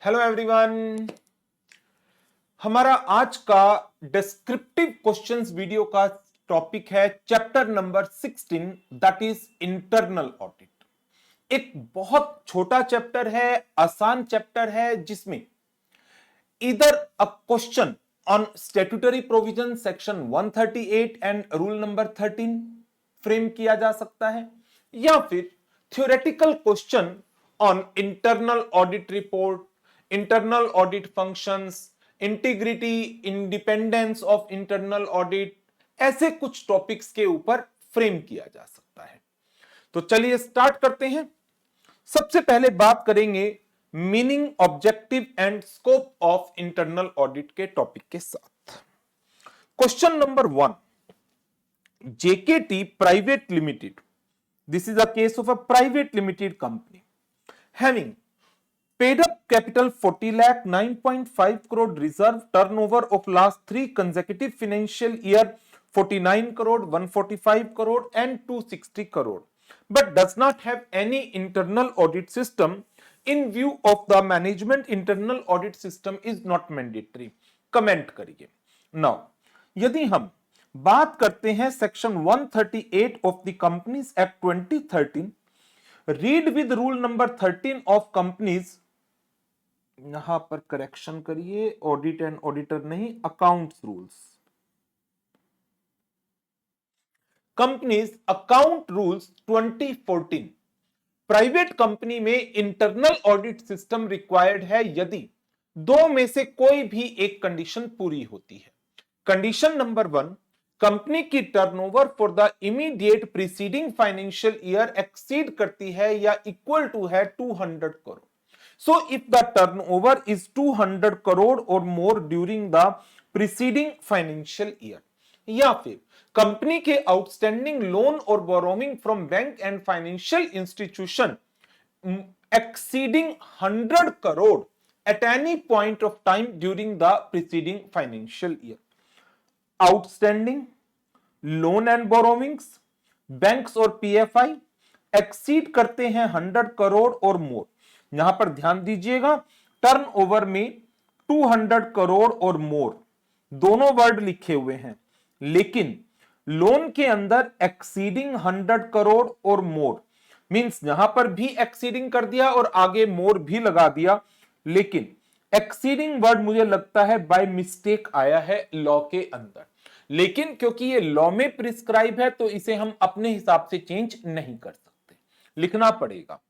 Hello everyone. हमारा आज का डिस्क्रिप्टिव क्वेश्चंस वीडियो का टॉपिक है chapter number 16 that is internal audit. एक बहुत छोटा चैप्टर है, आसान चैप्टर है, जिसमें इधर a question on statutory provision section 138 and rule number 13 frame किया जा सकता है, या फिर theoretical question on internal audit report, internal audit functions, integrity, independence of internal audit, ऐसे कुछ टॉपिक्स के ऊपर फ्रेम किया जा सकता है। तो चलिए स्टार्ट करते हैं। सबसे पहले बात करेंगे meaning, objective and scope of internal audit के टॉपिक के साथ। Question number 1, JKT Private Limited. This is a case of a private limited company having paid up capital 40 lakh, 9.5 crore reserve, turnover of last 3 consecutive financial year 49 crore, 145 crore and 260 crore, but does not have any internal audit system. In view of the management, internal audit system is not mandatory. Comment करिए। Now यदि हम बात करते हैं section 138 of the companies act 2013, read with rule number 13 of companies, यहां पर correction करिए, audit and auditor नहीं, accounts rules, companies account rules 2014। Private company में इंटरनल ऑडिट सिस्टम रिक्वायर्ड है यदि दो में से कोई भी एक कंडीशन पूरी होती है। कंडीशन नंबर 1, कंपनी की turnover for the immediate preceding financial year exceed करती है या इक्वल टू है 200 crore. So if the turnover is 200 crore और more during the preceding financial year, या फिर कंपनी के आउटस्टैंडिंग लोन और borrowing from bank and financial institution exceeding 100 crore at any point of time during the preceding financial year. Outstanding loan and borrowings banks और PFI exceed करते हैं 100 करोड़ और मोर। यहां पर ध्यान दीजिएगा, टर्नओवर में 200 करोड़ और मोर दोनों वर्ड लिखे हुए हैं, लेकिन लोन के अंदर एक्सीडिंग 100 करोड़ और मोर मींस यहां पर भी एक्सीडिंग कर दिया और आगे मोर भी लगा दिया, लेकिन एक्सीडिंग वर्ड मुझे लगता है बाय मिस्टेक आया है लॉ के अंदर, लेकिन क्योंकि ये लॉ में प्रिस्क्राइब है तो इसे हम अपने हिसाब से चेंज नहीं कर सकते, लिखना पड़ेगा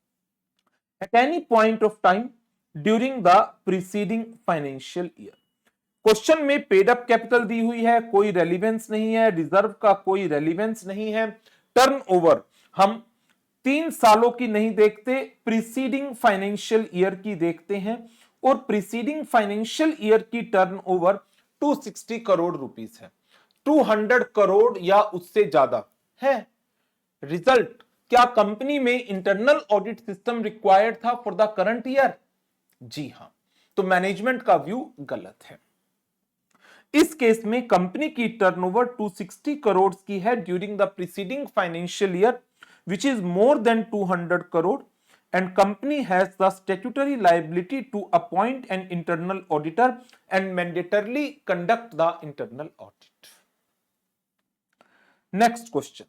eight any point of time during the preceding financial year. Question में पेड अप कैपिटल दी हुई है, कोई रेलिवेंस नहीं है, रिजर्व का कोई रेलिवेंस नहीं है, टर्नओवर हम 3 सालों की नहीं देखते, प्रीसीडिंग फाइनेंशियल ईयर की देखते हैं, और प्रीसीडिंग फाइनेंशियल ईयर की टर्नओवर 260 करोड़ रुपीस है, 200 करोड़ या उससे ज्यादा है। रिजल्ट, क्या कंपनी में इंटरनल ऑडिट सिस्टम रिक्वायर्ड था फॉर द करंट ईयर? जी हां, तो मैनेजमेंट का व्यू गलत है। इस केस में कंपनी की टर्नओवर 260 करोड़ की है during the preceding financial year which is more than 200 crore, and company has the statutory liability to appoint an internal auditor and mandatorily conduct the internal audit. Next question,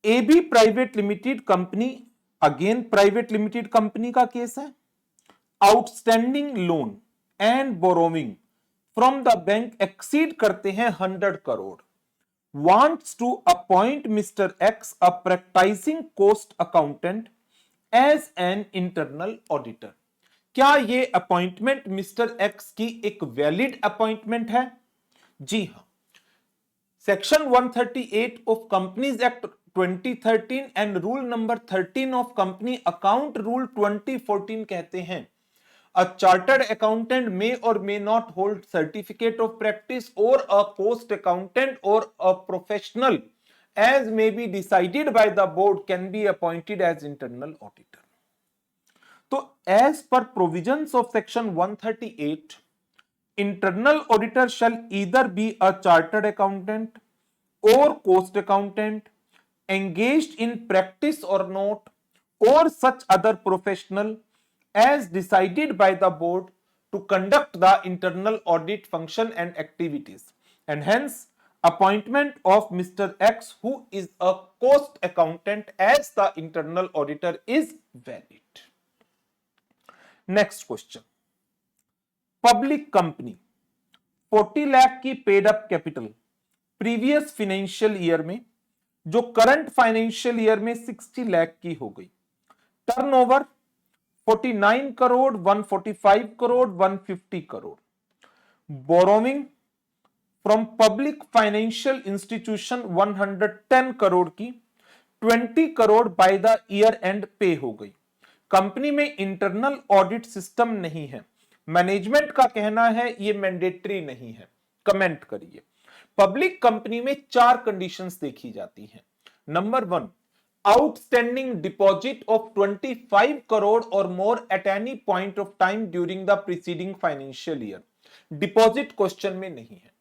AB private limited company, again private limited company का case है, outstanding loan and borrowing from the bank exceed करते हैं 100 crore, wants to appoint Mr. X a practicing cost accountant as an internal auditor. क्या ये appointment mister x की एक valid appointment है? जी हां, section 138 of companies act 2013 and rule number 13 of company account rule 2014 कहते हैं a chartered accountant may or may not hold certificate of practice or a cost accountant or a professional as may be decided by the board can be appointed as internal auditor. तो as per provisions of section 138, internal auditor shall either be a chartered accountant or cost accountant engaged in practice or not, or such other professional as decided by the board to conduct the internal audit function and activities, and hence appointment of Mr. X, who is a cost accountant, as the internal auditor is valid. Next question. Public company 40 lakh की paid up capital previous financial year में, जो current financial year में 60 लाख की हो गई। Turnover 49 crore, 145 crore, 150 crore. Borrowing from public financial institution 110 crore की 20 crore by the year and पे हो गई। कंपनी में इंटरनल ऑडिट सिस्टम नहीं है। मैनेजमेंट का कहना है ये मैंडेटरी नहीं है। कमेंट करिए। पब्लिक कंपनी में 4 कंडीशंस देखी जाती हैं। Number 1, outstanding deposit of 25 crore or more at any point of time during the preceding financial year. Deposit question में नहीं है।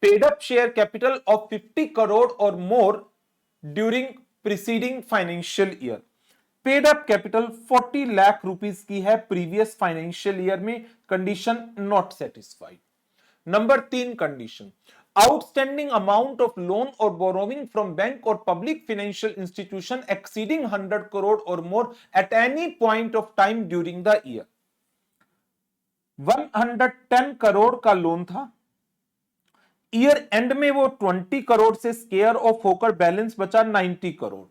Paid up share capital of 50 crore or more during preceding financial year. Paid up capital 40 lakh rupees की है previous financial year में, condition not satisfied. Number 3 condition, outstanding amount of loan or borrowing from bank or public financial institution exceeding 100 crore or more at any point of time during the year. 110 crore का loan था, year and में वो 20 करोड़ से square of होकर balance बचा 90 करोड़।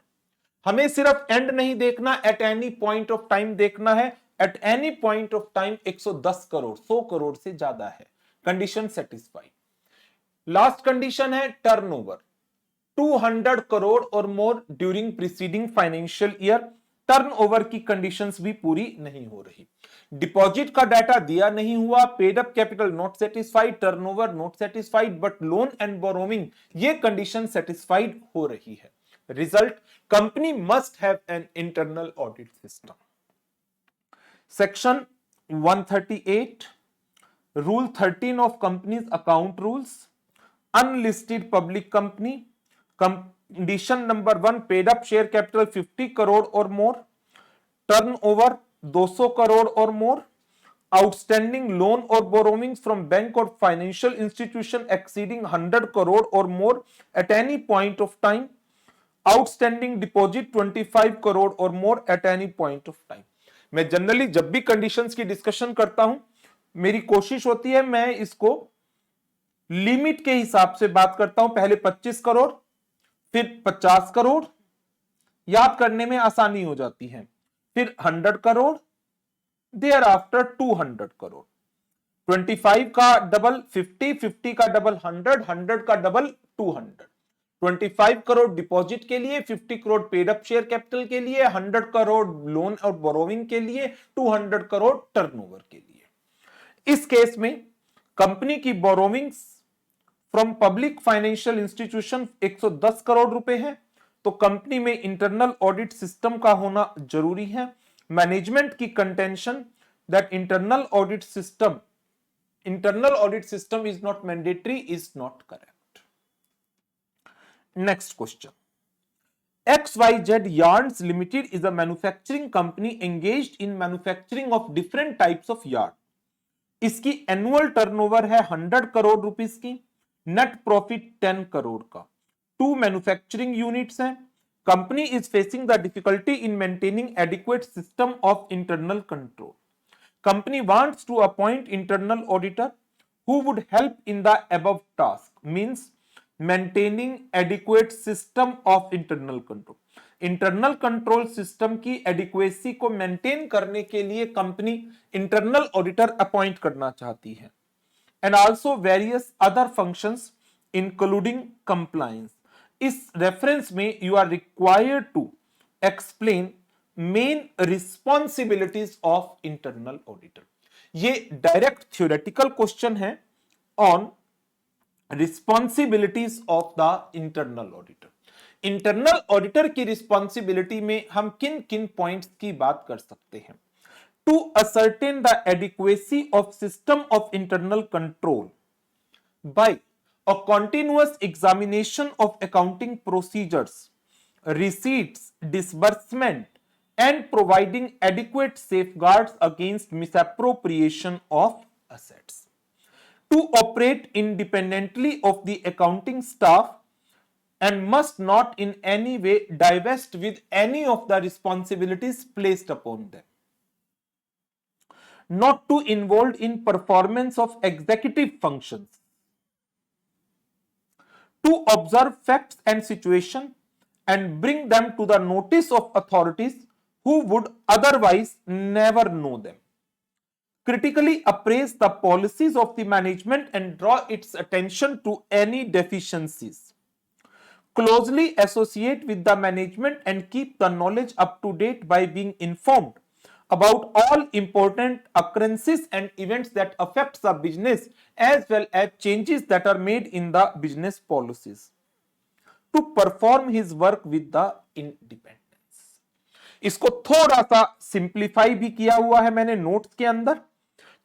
हमें सिर्फ and नहीं देखना, eight any point of time देखना है। Eight any point of time 110 crore, 100 crore से ज्यादा है। Condition satisfied. लास्ट कंडीशन है टर्नओवर 200 करोड़ और more during preceding financial year. Turnover की कंडीशंस भी पूरी नहीं हो रही। डिपॉजिट का डाटा दिया नहीं हुआ, paid up capital not satisfied, turnover not satisfied, but loan and borrowing ये कंडीशन सेटिस्फाइड हो रही है। Result, company must have an internal audit system. Section 138, rule 13 of companies account rules, unlisted public company. Condition number 1, paid up share capital 50 crore और मोर, turnover 200 crore और more, outstanding loan और borrowings from bank और financial institution exceeding 100 crore और more at any point of time, outstanding deposit 25 crore और more at any point of time. मैं generally जब भी conditions की डिस्कशन करता हूं, मेरी कोशिश होती है मैं इसको लिमिट के हिसाब से बात करता हूं। पहले 25 करोड़, फिर 50 करोड़, याद करने में आसानी हो जाती है। फिर 100 करोड़, देयर आफ्टर 200 करोड़, 25 का डबल 50, 50 का डबल 100, 100 का डबल 200। 25 करोड़ डिपॉजिट के लिए, 50 crore paid up share capital के लिए, 100 करोड़ लोन और बोरोविंग के लिए, 200 करोड़ टर्नओवर के लिए। इस केस में कंपनी की borrowings from public financial institution 110 crore रुपए है, तो कंपनी में इंटरनल ऑडिट सिस्टम का होना जरूरी है। मैनेजमेंट की contention that internal audit system is not mandatory is not correct. Next question, XYZ Yarns Limited is a manufacturing company engaged in manufacturing of different types of yarn. इसकी annual turnover है 100 crore rupees की, net profit 10 crore का। 2 manufacturing units हैं। Company is facing the difficulty in maintaining adequate system of internal control. Company wants to appoint internal auditor who would help in the above task, means maintaining adequate system of internal control. Internal control system की adequacy को maintain करने के लिए company internal auditor appoint करना चाहती है, and also various other functions including compliance. इस reference में you are required to explain main responsibilities of internal auditor. ये डायरेक्ट थ्योरेटिकल क्वेश्चन है on responsibilities of the internal auditor. Internal auditor की responsibility में हम किन किन पॉइंट्स की बात कर सकते हैं? To ascertain the adequacy of system of internal control by a continuous examination of accounting procedures, receipts, disbursement and providing adequate safeguards against misappropriation of assets. To operate independently of the accounting staff and must not in any way divest with any of the responsibilities placed upon them. Not to involve in performance of executive functions. To observe facts and situation and bring them to the notice of authorities who would otherwise never know them. Critically appraise the policies of the management and draw its attention to any deficiencies. Closely associate with the management and keep the knowledge up to date by being informed about all important occurrences and events that affect the business as well as changes that are made in the business policies. To perform his work with the independence. इसको थोड़ा सा simplify भी किया हुआ है मैंने notes के अंदर,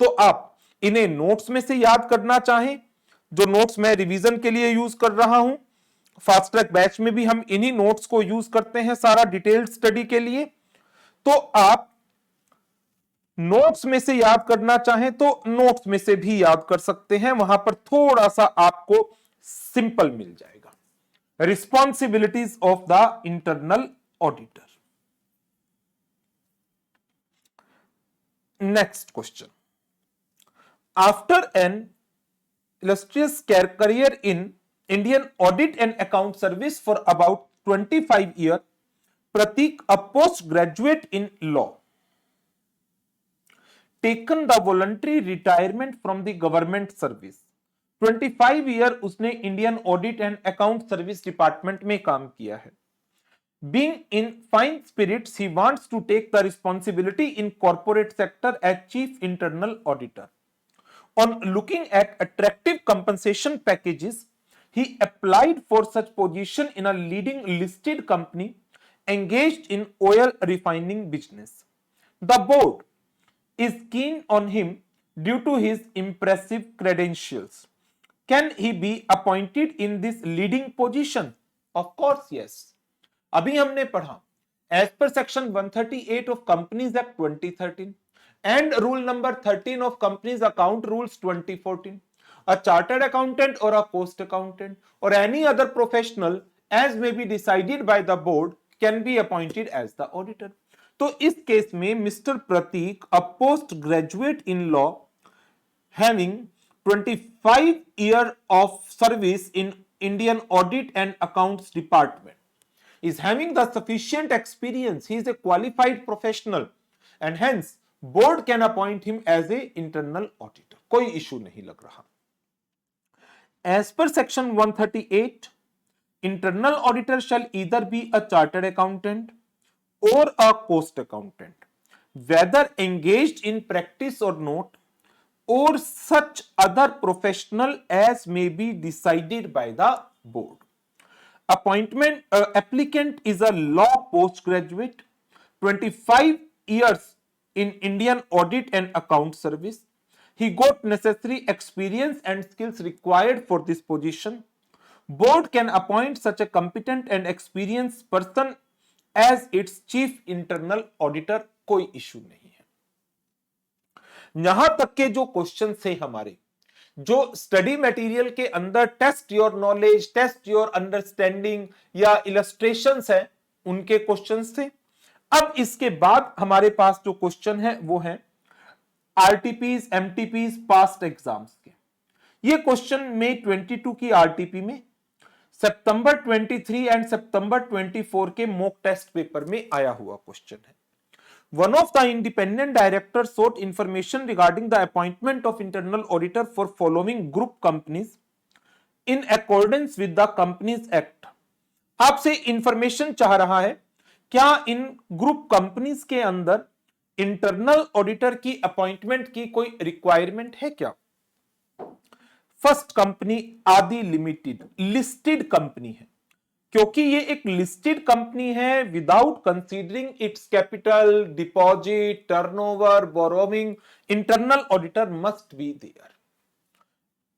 तो आप इन्हें नोट्स में से याद करना चाहें, जो नोट्स मैं रिवीजन के लिए यूज कर रहा हूं, फास्ट ट्रैक बैच में भी हम इन्हीं नोट्स को यूज करते हैं सारा डिटेल्ड स्टडी के लिए, तो आप नोट्स में से याद करना चाहें तो नोट्स में से भी याद कर सकते हैं, वहां पर थोड़ा सा आपको सिंपल मिल जाएगा. Responsibilities of the internal auditor. Next question. After an illustrious career in Indian Audit and Account Service for about 25 years, Pratik, a postgraduate in law, taken the voluntary retirement from the government service. 25 year उसने Indian audit and account service department में काम किया है. Being in fine spirits, he wants to take the responsibility in corporate sector as chief internal auditor. On looking at attractive compensation packages, he applied for such position in a leading listed company engaged in oil refining business. The board is keen on him due to his impressive credentials. Can he be appointed in this leading position? Of course, yes. अभी हमने पढ़ा as per section 138 of Companies Act 2013 and rule number 13 of Companies Account Rules 2014, a chartered accountant or a cost accountant or any other professional as may be decided by the board can be appointed as the auditor. तो इस case में mister Prateek, a post graduate in law having 25 years of service in Indian Audit and Accounts Department, is having the sufficient experience. He is a qualified professional and hence board can appoint him as a internal auditor. कोई issue नहीं लग रहा. As per section 138, internal auditor shall either be a chartered accountant or a cost accountant, whether engaged in practice or not, or such other professional as may be decided by the board. Appointment applicant is a law postgraduate, 25 years in Indian Audit and Account Service. He got necessary experience and skills required for this position. Board can appoint such a competent and experienced person as its chief internal auditor. कोई issue नहीं है. यहां तक के जो question थे हमारे, जो स्टडी मटेरियल के अंदर test your knowledge, test your understanding या इलस्ट्रेशंस है, उनके क्वेश्चंस थे. अब इसके बाद हमारे पास जो क्वेश्चन है वो है आरटीपीज, एमटीपीज, पास्ट एग्जाम्स के. ये क्वेश्चन मई 22 की आरटीपी में, सितंबर 23 एंड सितंबर 24 के मॉक टेस्ट पेपर में आया हुआ क्वेश्चन है. One of the independent directors sought information regarding the appointment of internal auditor for following group companies in accordance with the Companies Act. आपसे इंफॉर्मेशन चाह रहा है, क्या इन ग्रुप कंपनीज के अंदर इंटरनल ऑडिटर की अपॉइंटमेंट की कोई रिक्वायरमेंट है क्या? First company Aadi limited listed company है. क्योंकि ये एक लिस्टेड कंपनी है, without considering its capital, deposit, turnover, borrowing, internal auditor must be there.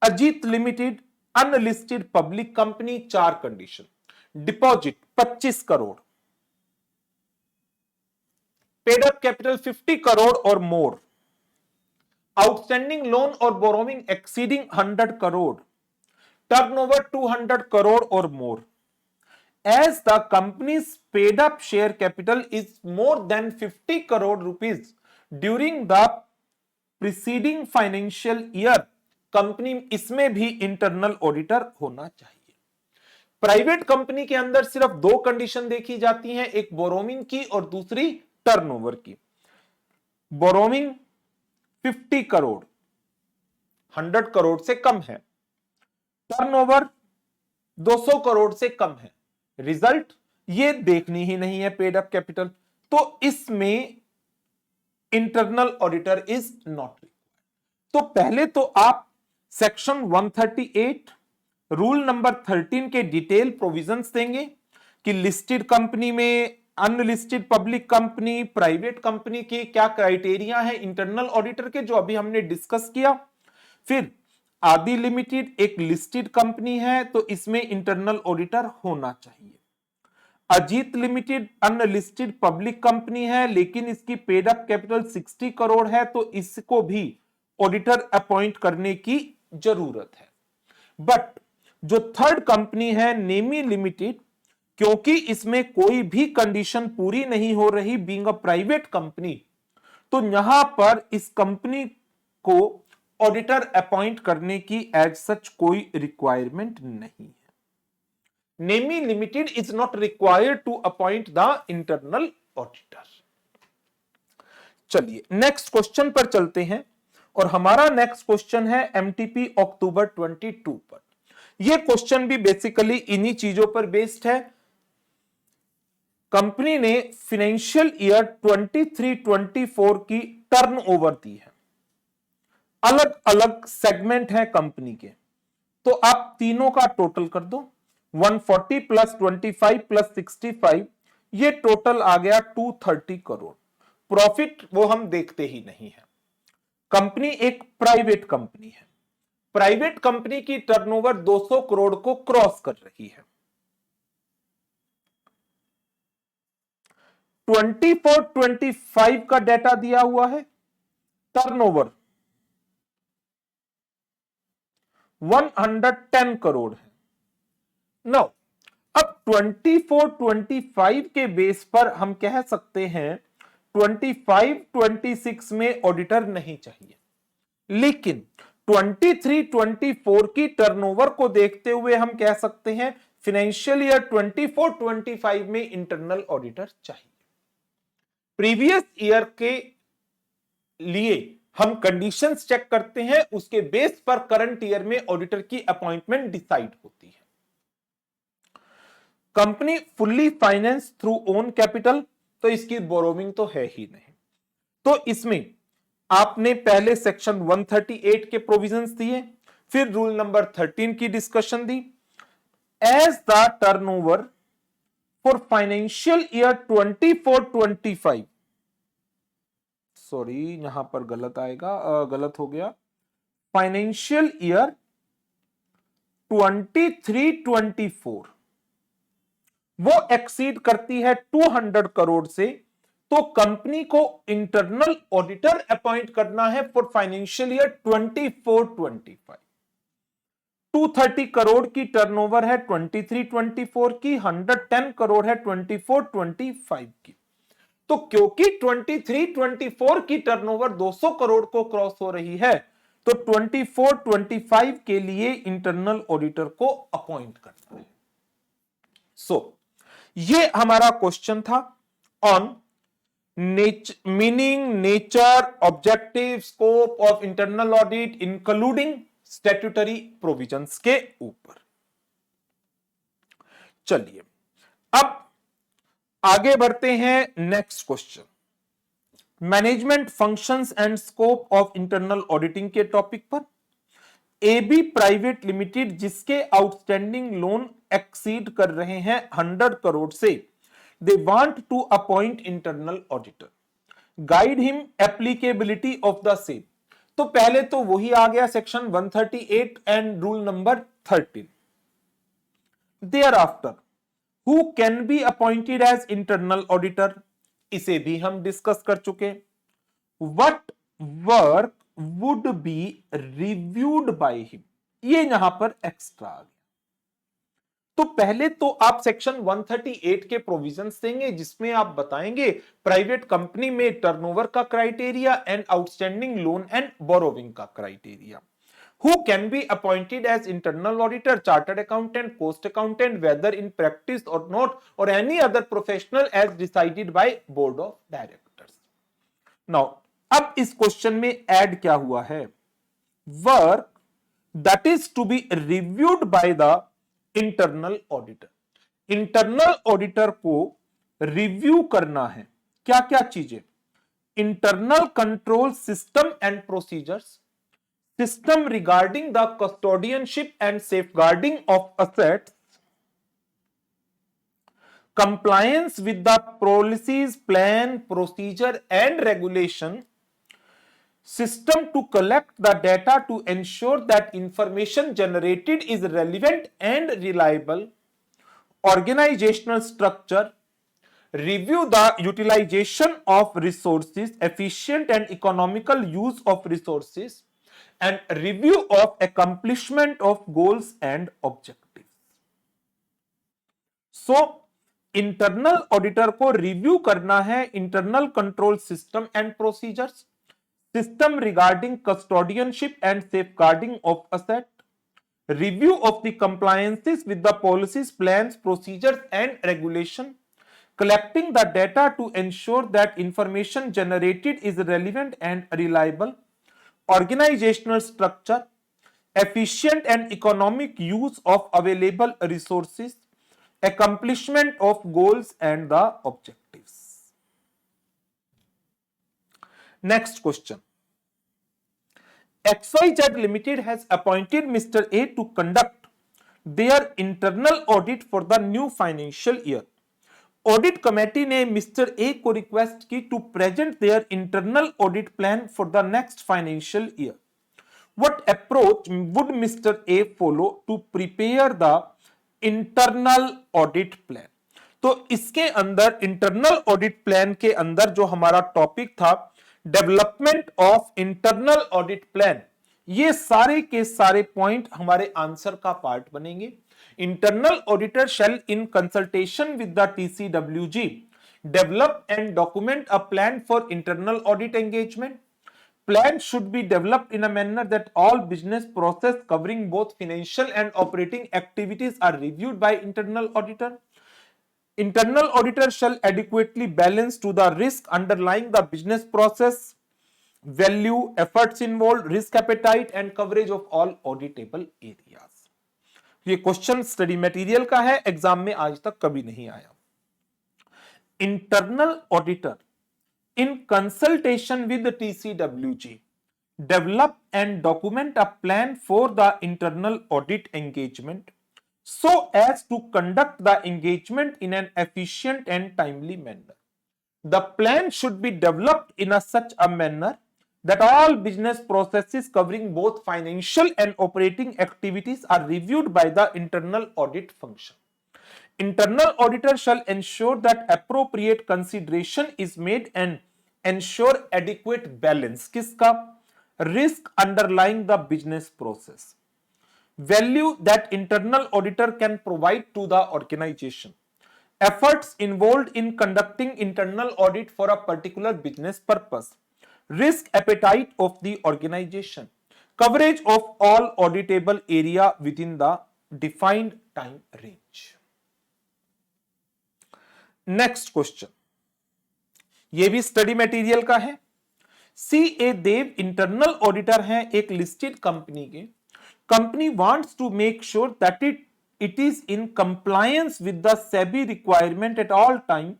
Ajit limited unlisted public company, 4 condition. Deposit 25 crore, paid up capital 50 crore और more, outstanding loan or borrowing exceeding 100 crore, turnover 200 crore और more, as the company's paid up share capital is more than 50 crore rupees during the preceding financial year, company इसमें भी internal auditor होना चाहिए। Private company के अंदर सिर्फ दो कंडीशन देखी जाती हैं, एक बोरोविंग की और दूसरी टर्नओवर की। बोरोविंग 50 करोड़ 100 करोड़ से कम है, टर्नओवर 200 करोड़ से कम है, रिजल्ट ये देखनी ही नहीं है पेड अप कैपिटल, तो इसमें internal auditor is not required. तो पहले तो आप सेक्शन 138 रूल नंबर 13 के डिटेल प्रोविजंस देंगे कि लिस्टेड कंपनी में, unlisted public company, private company की क्या क्राइटेरिया है इंटरनल ऑडिटर के, जो अभी हमने डिस्कस किया। फिर आदि लिमिटेड एक लिस्टेड कंपनी है तो इसमें इंटरनल ऑडिटर होना चाहिए। Ajit limited unlisted public company है लेकिन इसकी पेड अप कैपिटल 60 करोड़ है तो इसको भी ऑडिटर अपॉइंट करने की जरूरत है। बट जो थर्ड कंपनी है नेमी लिमिटेड, क्योंकि इसमें कोई भी कंडीशन पूरी नहीं हो रही बीइंग अ प्राइवेट कंपनी, तो यहां पर इस कंपनी को ऑडिटर अपॉइंट करने की एज सच कोई रिक्वायरमेंट नहीं है। Nemi limited is not required to appoint the internal auditor. चलिए नेक्स्ट क्वेश्चन पर चलते हैं और हमारा नेक्स्ट क्वेश्चन है एमटीपी अक्टूबर 22 पर। यह क्वेश्चन भी बेसिकली इन्हीं चीजों पर बेस्ड है। कंपनी ने फाइनेंशियल ईयर 23-24 की टर्नओवर दी है, अलग अलग सेगमेंट है कंपनी के, तो आप तीनों का टोटल कर दो, 140 प्लस 25 प्लस 65, ये टोटल आ गया 230 करोड़। प्रॉफिट वो हम देखते ही नहीं है। कंपनी एक प्राइवेट कंपनी है, प्राइवेट कंपनी की टर्नओवर 200 करोड़ को क्रॉस कर रही है। 24-25 का डेटा दिया हुआ है, टर्नओवर 110 करोड़ है। नो अब 24-25 के बेस पर हम कह सकते हैं 25-26 में ऑडिटर नहीं चाहिए, लेकिन 23-24 की टर्नओवर को देखते हुए हम कह सकते हैं फाइनेंशियल ईयर 24-25 में इंटरनल ऑडिटर चाहिए। प्रीवियस ईयर के लिए हम कंडीशंस चेक करते हैं, उसके बेस पर करंट ईयर में ऑडिटर की अपॉइंटमेंट डिसाइड होती है। Company fully finance through own capital, तो इसकी बोरोविंग तो है ही नहीं, तो इसमें आपने पहले सेक्शन 138 के प्रोविजंस दिए, फिर रूल नंबर 13 की डिस्कशन दी। As the turnover for financial year 24-25, sorry यहां पर गलत आएगा, गलत हो गया, फाइनेंशियल ईयर 23-24 वो एक्सीड करती है 200 करोड़ से, तो कंपनी को इंटरनल ऑडिटर अपॉइंट करना है फॉर फाइनेंशियल ईयर 24-25। 230 करोड़ की टर्नओवर है 23-24 की, 110 करोड़ है 24-25 की। तो क्योंकि 23-24 की टर्नओवर 200 करोड़ को क्रॉस हो रही है, तो 24-25 के लिए इंटरनल ऑडिटर को अपॉइंट करना है। ये हमारा क्वेश्चन था on meaning, nature, objective, scope of internal audit including statutory provisions के ऊपर। चलिए अब आगे बढ़ते हैं next question, management functions and scope of internal auditing के टॉपिक पर। एबी प्राइवेट लिमिटेड जिसके आउटस्टैंडिंग लोन एक्सीड कर रहे हैं 100 करोड़ से, they want to appoint internal auditor, guide him applicability of the same. तो पहले तो वही आ गया section 138 and rule number 13। Thereafter who can be appointed as internal auditor, इसे भी हम डिस्कस कर चुके। What work would be reviewed by him, ये यहां पर एक्स्ट्रा आ गया। तो पहले तो आप सेक्शन 138 के प्रोविजंस देंगे जिसमें आप बताएंगे प्राइवेट कंपनी में टर्नओवर का criteria and outstanding loan and borrowing का criteria. Who can be appointed as internal auditor, chartered accountant, cost accountant, whether in practice or not, or any other professional as decided by board of directors. Now, अब इस question में add क्या हुआ है? Work that is to be reviewed by the internal auditor. Internal auditor को review करना है क्या क्या चीजें? Internal control system and procedures, system regarding the custodianship and safeguarding of assets, compliance with the policies, plan, procedure and regulation, system to collect the data to ensure that information generated is relevant and reliable, organizational structure, review the utilization of resources, efficient and economical use of resources, and review of accomplishment of goals and objectives. So, internal auditor को review करना है internal control system and procedures, system regarding custodianship and safeguarding of asset, review of the compliances with the policies, plans, procedures and regulation, collecting the data to ensure that information generated is relevant and reliable, organizational structure, efficient and economic use of available resources, accomplishment of goals and the objectives. Next question. XYZ Limited has appointed Mr. A to conduct their internal audit for the new financial year. Audit committee ने mister A को request की to present their internal audit plan for the next financial year. What approach would mister A follow to prepare the internal audit plan? तो इसके अंदर internal audit plan के अंदर जो हमारा टॉपिक था development of internal audit plan, ये सारे के सारे पॉइंट हमारे आंसर का पार्ट बनेंगे। Internal auditor shall, in consultation with the TCWG, develop and document a plan for internal audit engagement. Plan should be developed in a manner that all business process covering both financial and operating activities are reviewed by internal auditor. Internal auditor shall adequately balance to the risk underlying the business process, value, efforts involved, risk appetite and coverage of all auditable areas. ये question study material का है, exam में आज तक कभी नहीं आया। Internal auditor in consultation with TCWG develop and document a plan for the internal audit engagement so as to conduct the engagement in an efficient and timely manner. The plan should be developed in such a manner that all business processes covering both financial and operating activities are reviewed by the internal audit function. Internal auditor shall ensure that appropriate consideration is made and ensure adequate balance किसका? Risk underlying the business process, value that internal auditor can provide to the organization, efforts involved in conducting internal audit for a particular business purpose, risk appetite of the organization, coverage of all auditable area within the defined time range. Next question, ये भी study material का है। CA देव internal auditor हैं एक listed company के। Company wants to make sure that it is in compliance with the SEBI requirement at all time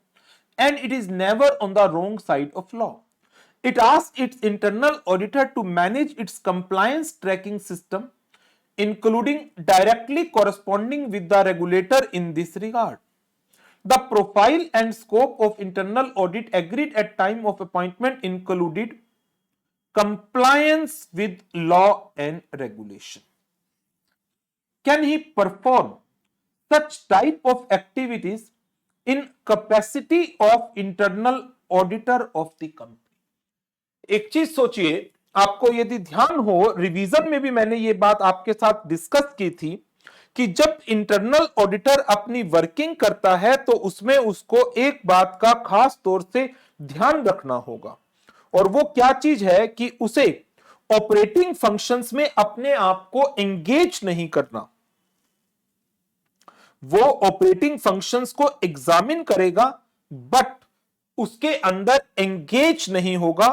and it is never on the wrong side of law. It asks its internal auditor to manage its compliance tracking system, including directly corresponding with the regulator in this regard. The profile and scope of internal audit agreed at time of appointment included compliance with law and regulation. Can he perform such type of activities in capacity of internal auditor of the company. एक चीज सोचिए, आपको यदि ध्यान हो, revision में भी मैंने ये बात आपके साथ डिस्कस की थी कि जब इंटरनल ऑडिटर अपनी वर्किंग करता है तो उसमें उसको एक बात का खास तौर से ध्यान रखना होगा, और वो क्या चीज है कि उसे ऑपरेटिंग फंक्शंस में अपने आप को एंगेज नहीं करना। वो ऑपरेटिंग फंक्शंस को एग्जामिन करेगा बट उसके अंदर एंगेज नहीं होगा।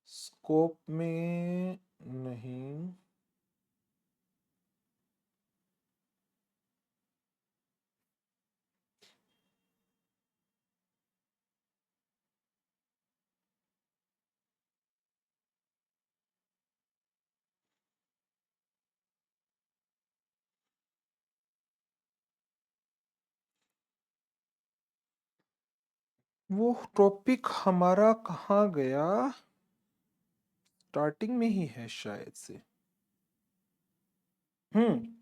स्कोप में नहीं, वो टॉपिक हमारा कहां गया, स्टार्टिंग में ही है शायद से।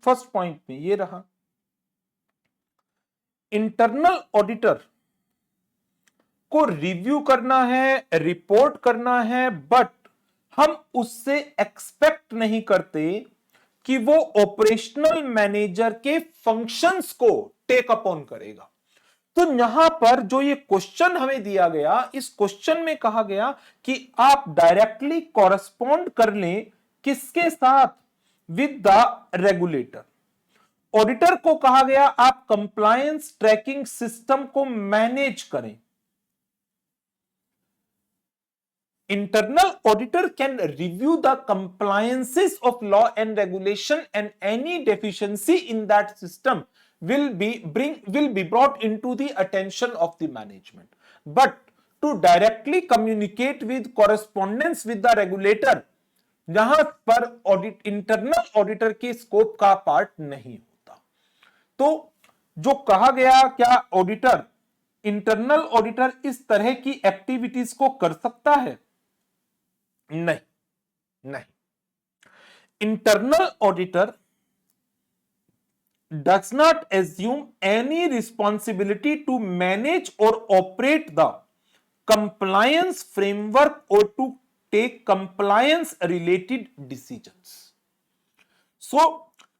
फर्स्ट पॉइंट में ये रहा, इंटरनल ऑडिटर को रिव्यू करना है, रिपोर्ट करना है, बट हम उससे एक्सपेक्ट नहीं करते कि वो ऑपरेशनल मैनेजर के फंक्शंस को टेक अपॉन करेगा। तो यहां पर जो ये क्वेश्चन हमें दिया गया, इस क्वेश्चन में कहा गया कि आप डायरेक्टली कॉरेस्पॉन्ड कर लें किसके साथ, विद द रेगुलेटर। ऑडिटर को कहा गया आप कंप्लायंस ट्रैकिंग सिस्टम को मैनेज करें। Internal auditor can review the compliances of law and regulation, and any deficiency in that system will be brought into the attention of the management. But to directly communicate with correspondence with the regulator, जहां पर audit internal auditor के scope का part नहीं होता। तो जो कहा गया, क्या ऑडिटर, इंटरनल ऑडिटर इस तरह की एक्टिविटीज को कर सकता है? नहीं। Internal auditor does not assume any responsibility to manage or operate the compliance framework or to take compliance related decisions. So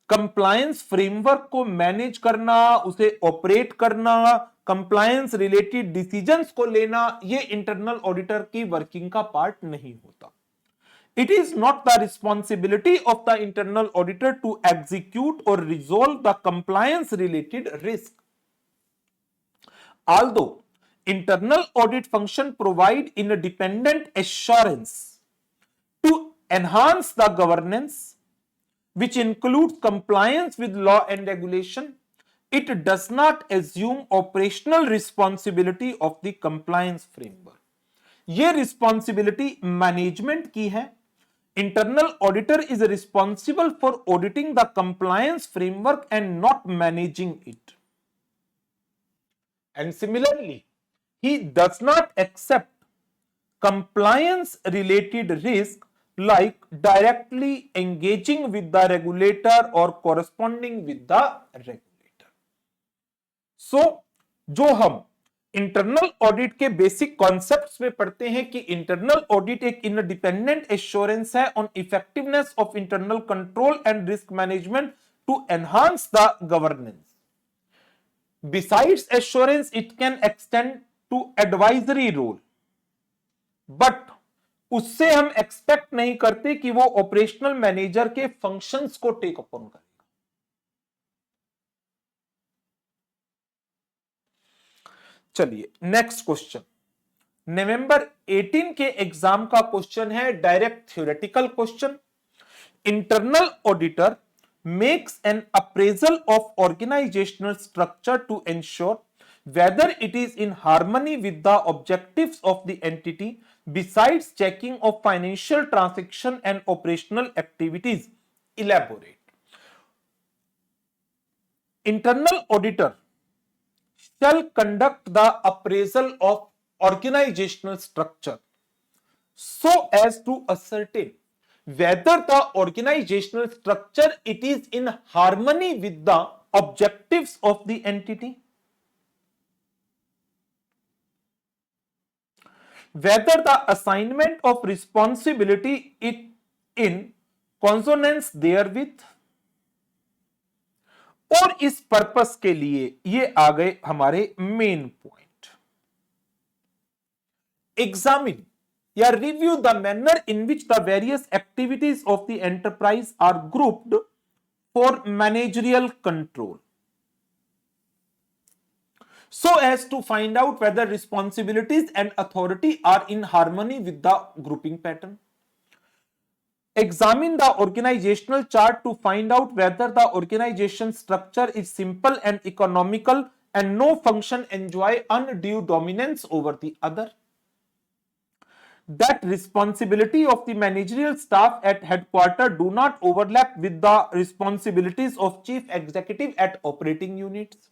compliance framework को मैनेज करना, उसे ऑपरेट करना, कंप्लायंस रिलेटेड डिसीजंस को लेना, ये इंटरनल ऑडिटर की वर्किंग का part नहीं होता। It is not the responsibility of the internal auditor to execute or resolve the compliance related risk. Although internal audit function provide independent assurance to enhance the governance, which includes compliance with law and regulation, it does not assume operational responsibility of the compliance framework. ये responsibility management की है। Internal auditor is responsible for auditing the compliance framework and not managing it. And similarly, he does not accept compliance related risk like directly engaging with the regulator or corresponding with the regulator. So, जो हम internal audit के basic concepts में पढ़ते हैं कि internal audit एक independent assurance है on effectiveness of internal control and risk management to enhance the governance. Besides assurance it can extend to advisory role, but उससे हम एक्सपेक्ट नहीं करते कि वो ऑपरेशनल मैनेजर के फंक्शंस को टेक अपॉन करे। चलिए नेक्स्ट क्वेश्चन, नवंबर 18 के एग्जाम का क्वेश्चन है, direct theoretical question. Internal auditor makes an appraisal of organisational structure to ensure whether it is in harmony with the objectives of the entity, besides checking of financial transaction and operational activities. Elaborate. Internal auditor shall conduct the appraisal of organizational structure so as to ascertain whether the organizational structure it is in harmony with the objectives of the entity, whether the assignment of responsibility is in consonance therewith, और इस purpose के लिए ये आ गए हमारे main point. Examine या review the manner in which the various activities of the enterprise are grouped for managerial control so as to find out whether responsibilities and authority are in harmony with the grouping pattern. Examine the organizational chart to find out whether the organization structure is simple and economical and no function enjoy undue dominance over the other. That responsibility of the managerial staff at headquarters do not overlap with the responsibilities of chief executive at operating units.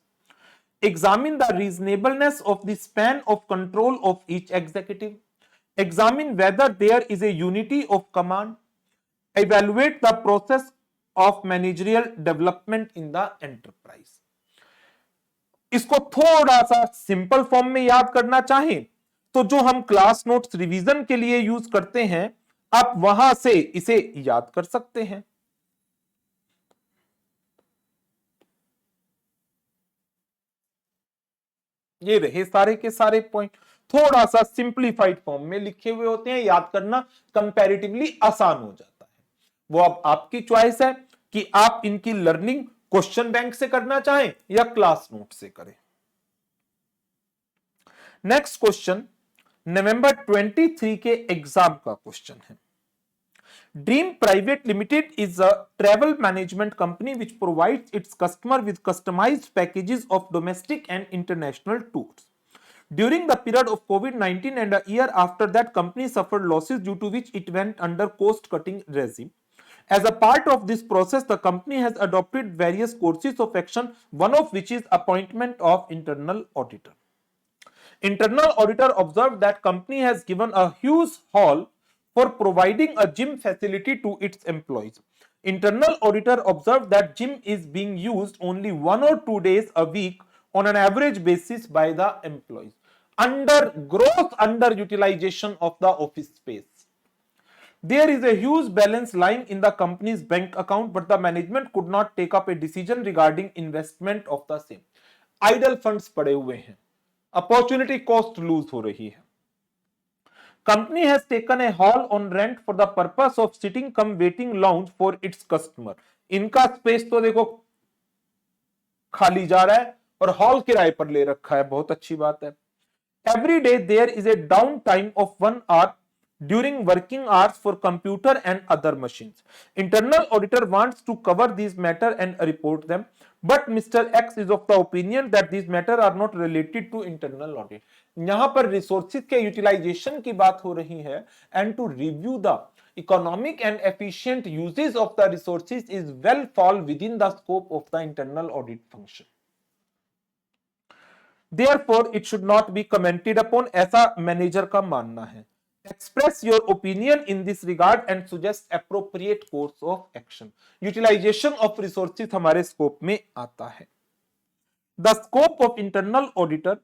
Examine the reasonableness of the span of control of each executive. Examine whether there is a unity of command. Evaluate the process of managerial development in the enterprise. इसको थोड़ा सा simple form में याद करना चाहें तो जो हम क्लास नोट्स रिवीजन के लिए यूज करते हैं आप वहां से इसे याद कर सकते हैं। ये रहे सारे के सारे पॉइंट, थोड़ा सा सिंप्लीफाइड फॉर्म में लिखे हुए होते हैं, याद करना कंपैरेटिवली आसान हो जाता है। वो अब आपकी चॉइस है कि आप इनकी लर्निंग क्वेश्चन बैंक से करना चाहें या क्लास नोट से करें। नेक्स्ट क्वेश्चन नवंबर 23 के एग्जाम का क्वेश्चन है। Dream Private Limited is a travel management company which provides its customer with customized packages of domestic and international tours. During the period of COVID-19 and a year after that, company suffered losses due to which it went under cost-cutting regime. As a part of this process, the company has adopted various courses of action, one of which is appointment of internal auditor. Internal auditor observed that company has given a huge haul for providing a gym facility to its employees. Internal auditor observed that gym is being used only 1 or 2 days a week on an average basis by the employees. Gross underutilization of the office space. There is a huge balance lying in the company's bank account, but the management could not take up a decision regarding investment of the same. Idle funds पड़े हुए हैं, opportunity cost lose हो रही है। Company has taken a hall on rent for the purpose of sitting cum waiting lounge for its customer. इनका space तो देखो खाली जा रहा है और हॉल किराए पर ले रखा है, बहुत अच्छी बात है। Every day there is a down time of 1 hour during working hours for computer and other machines. Internal auditor wants to cover these matter and report them, but Mr. X is of the opinion that these matter are not related to internal audit. यहां पर resources के utilisation की बात हो रही है and to review the economic and efficient uses of the resources is well fall within the scope of the internal audit function. Therefore, it should not be commented upon, ऐसा manager का मानना है। Express your opinion in this regard and suggest appropriate course of action. Utilization of resources हमारे scope में आता है। The scope of internal auditor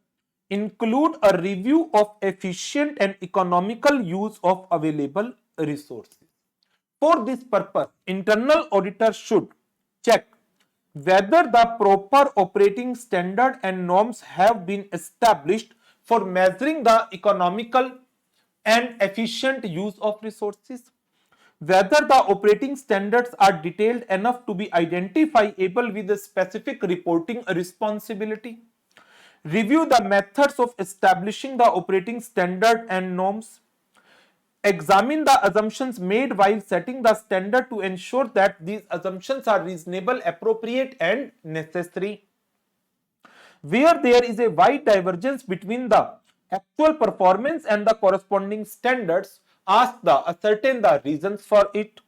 include a review of efficient and economical use of available resources. For this purpose, internal auditor should check whether the proper operating standard and norms have been established for measuring the economical and efficient use of resources, whether the operating standards are detailed enough to be identifiable with a specific reporting responsibility, review the methods of establishing the operating standard and norms, examine the assumptions made while setting the standard to ensure that these assumptions are reasonable, appropriate and necessary. Where there is a wide divergence between the actual performance and the corresponding standards, ascertain the reasons for it,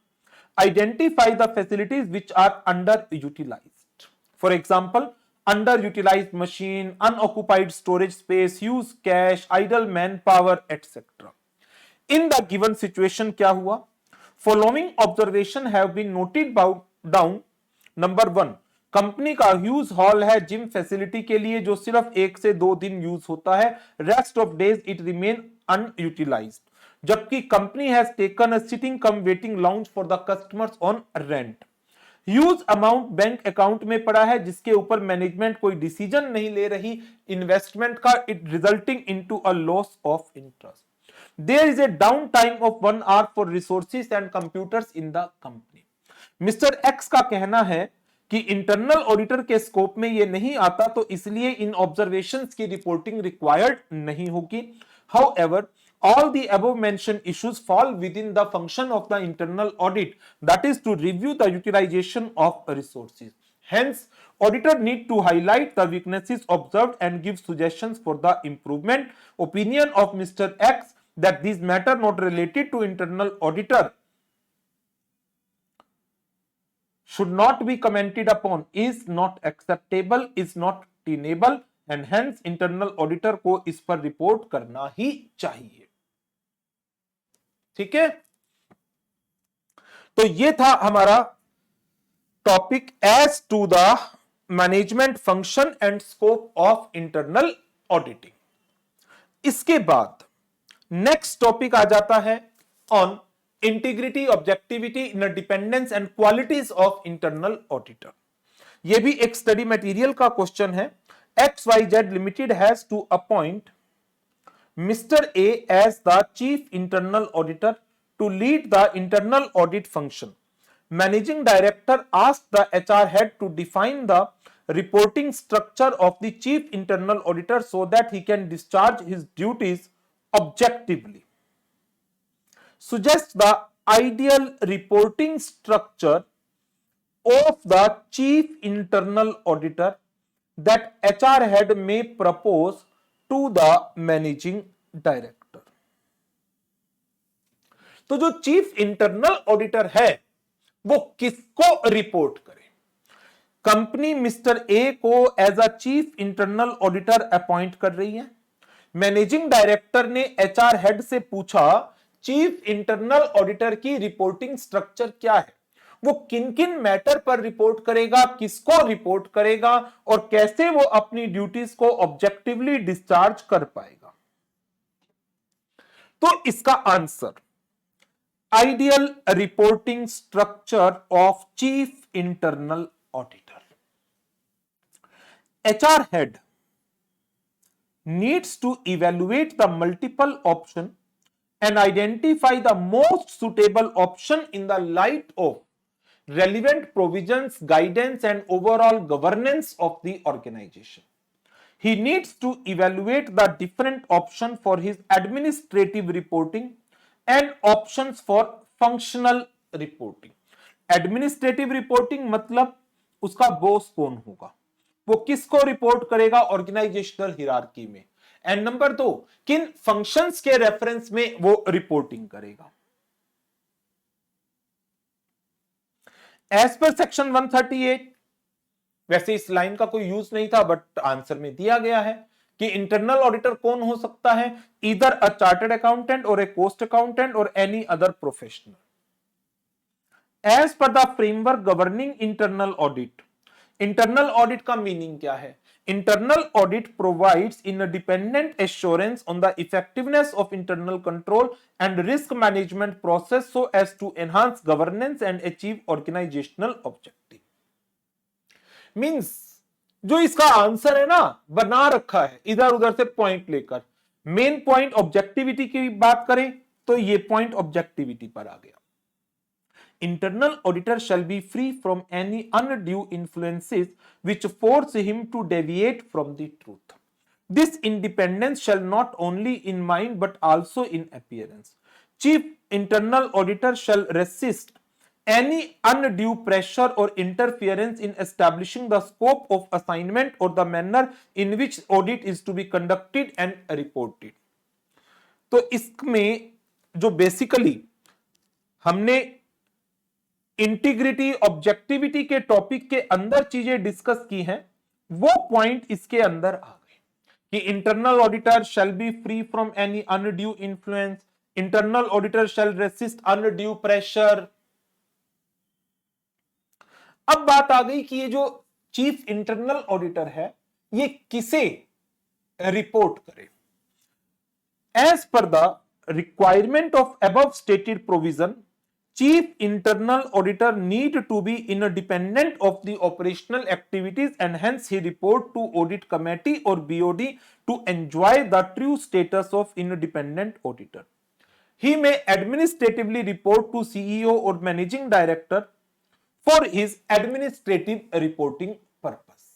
identify the facilities which are underutilized. For example, underutilized machine, unoccupied storage space, used cash, idle manpower, etc. In the given situation क्या हुआ? Following observation have been noted down. Number 1, company का huge hall है gym facility के लिए जो सिर्फ 1 से 2 दिन यूज होता है, rest of days it remain unutilized, जबकि company has taken a sitting cum waiting lounge for the customers on rent. Huge amount bank account में पड़ा है जिसके ऊपर मैनेजमेंट कोई डिसीजन नहीं ले रही इन्वेस्टमेंट का, it resulting into a loss of interest. There is a downtime of 1 hour for resources and computers in the company. Mister x का कहना है कि इंटरनल ऑडिटर के स्कोप में यह नहीं आता, तो इसलिए इन ऑब्जर्वेशंस की रिपोर्टिंग रिक्वायर्ड नहीं होगी। However, all the above mentioned issues fall within the function of the internal audit, that is to review the utilization of resources. Hence, auditor need to highlight the weaknesses observed and give suggestions for the improvement. Opinion of Mr. X that this matter not related to internal auditor should not be commented upon is not acceptable, is not tenable, and hence internal auditor को इस पर report करना ही चाहिए। ठीक है, तो ये था हमारा topic as to the management function and scope of internal auditing. इसके बाद नेक्स्ट टॉपिक आ जाता है on integrity, objectivity, independence and qualities of internal auditor. यह भी एक स्टडी मटेरियल का क्वेश्चन है। XYZ limited has to appoint mister A as the chief internal auditor to lead the internal audit function. Managing director asked the HR head to define the reporting structure of the chief internal auditor so that he can discharge his duties objectively. Suggest the ideal reporting structure of the chief internal auditor that HR head may propose to the managing director. तो जो chief internal auditor है वो किसको report करे? Company mister A को as a chief internal auditor appoint कर रही है। मैनेजिंग डायरेक्टर ने एचआर हेड से पूछा चीफ इंटरनल ऑडिटर की रिपोर्टिंग स्ट्रक्चर क्या है, वो किन किन मैटर पर रिपोर्ट करेगा, किसको रिपोर्ट करेगा और कैसे वो अपनी ड्यूटीज को ऑब्जेक्टिवली डिस्चार्ज कर पाएगा। तो इसका answer ideal reporting structure of chief internal auditor. HR head needs to evaluate the multiple option and identify the most suitable option in the light of relevant provisions, guidance, and overall governance of the organization. He needs to evaluate the different options for his administrative reporting and options for functional reporting. Administrative reporting मतलब उसका boss कौन होगा, वो किसको report करेगा organisational hierarchy में, and number 2 किन functions के रेफरेंस में वो रिपोर्टिंग करेगा। एज पर सेक्शन 138, वैसे इस लाइन का कोई यूज नहीं था बट आंसर में दिया गया है कि इंटरनल ऑडिटर कौन हो सकता है, either a chartered accountant or a cost accountant or any other professional. As per the framework governing internal audit, internal audit का मीनिंग क्या है? Internal audit provides independent assurance on the effectiveness of internal control and risk management process so as to enhance governance and achieve organisational objective. Means जो इसका answer है ना बना रखा है इधर उधर से पॉइंट लेकर, मेन पॉइंट ऑब्जेक्टिविटी की बात करें तो ये पॉइंट ऑब्जेक्टिविटी पर आ गया। Internal auditor shall be free from any undue influences which force him to deviate from the truth. This independence shall not only in mind but also in appearance. Chief internal auditor shall resist any undue pressure or interference in establishing the scope of assignment or the manner in which audit is to be conducted and reported. तो इसमें जो basically हमने integrity objectivity के topic के अंदर चीजें discuss की हैं, वो पॉइंट इसके अंदर आ गए कि internal auditor shall be free from any undue influence, internal auditor shall resist undue pressure. अब बात आ गई कि ये जो चीफ इंटरनल ऑडिटर है ये किसे रिपोर्ट करे। As per the requirement of above stated provision, Chief Internal Auditor need to be independent of the operational activities and hence he report to Audit Committee or BOD to enjoy the true status of independent auditor. He may administratively report to CEO or Managing Director for his administrative reporting purpose.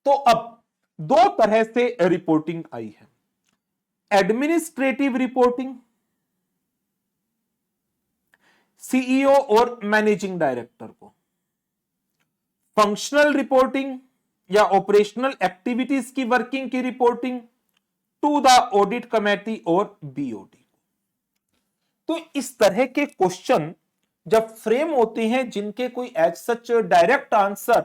तो अब दो तरह से reporting आई है, administrative reporting CEO और managing director को, functional reporting या ऑपरेशनल एक्टिविटीज की वर्किंग की reporting to the audit committee और बीओडी। तो इस तरह के क्वेश्चन जब फ्रेम होते हैं जिनके कोई एज सच डायरेक्ट आंसर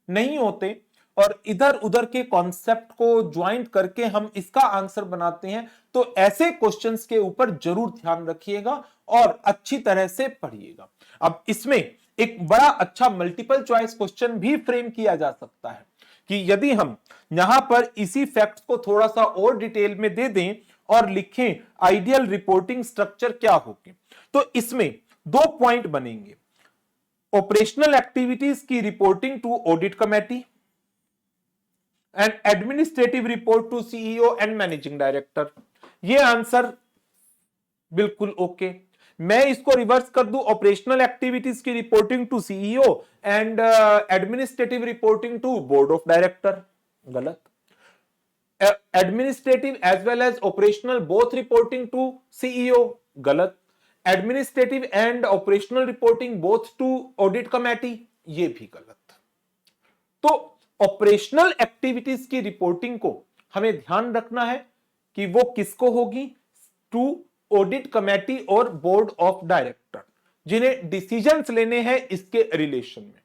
नहीं होते और इधर उधर के कॉन्सेप्ट को ज्वाइंट करके हम इसका आंसर बनाते हैं, तो ऐसे क्वेश्चंस के ऊपर जरूर ध्यान रखिएगा और अच्छी तरह से पढ़िएगा। अब इसमें एक बड़ा अच्छा मल्टीपल चॉइस क्वेश्चन भी फ्रेम किया जा सकता है कि यदि हम यहां पर इसी फैक्ट्स को थोड़ा सा और डिटेल में दे दें और लिखें आइडियल रिपोर्टिंग स्ट्रक्चर क्या होगी, तो इसमें दो पॉइंट बनेंगे, ऑपरेशनल एक्टिविटीज की reporting to audit committee and administrative report to CEO and managing director. ये आंसर बिल्कुल ओके। मैं इसको रिवर्स कर दूं, ऑपरेशनल एक्टिविटीज की reporting to CEO and administrative reporting to board of director, गलत। Administrative as well as operational both reporting to CEO, गलत। Administrative and operational reporting both to audit committee, ये भी गलत। तो ऑपरेशनल एक्टिविटीज की reporting को हमें ध्यान रखना है कि वो किसको होगी, टू ऑडिट कमेटी और बोर्ड ऑफ डायरेक्टर जिन्हें डिसीजंस लेने हैं इसके रिलेशन में।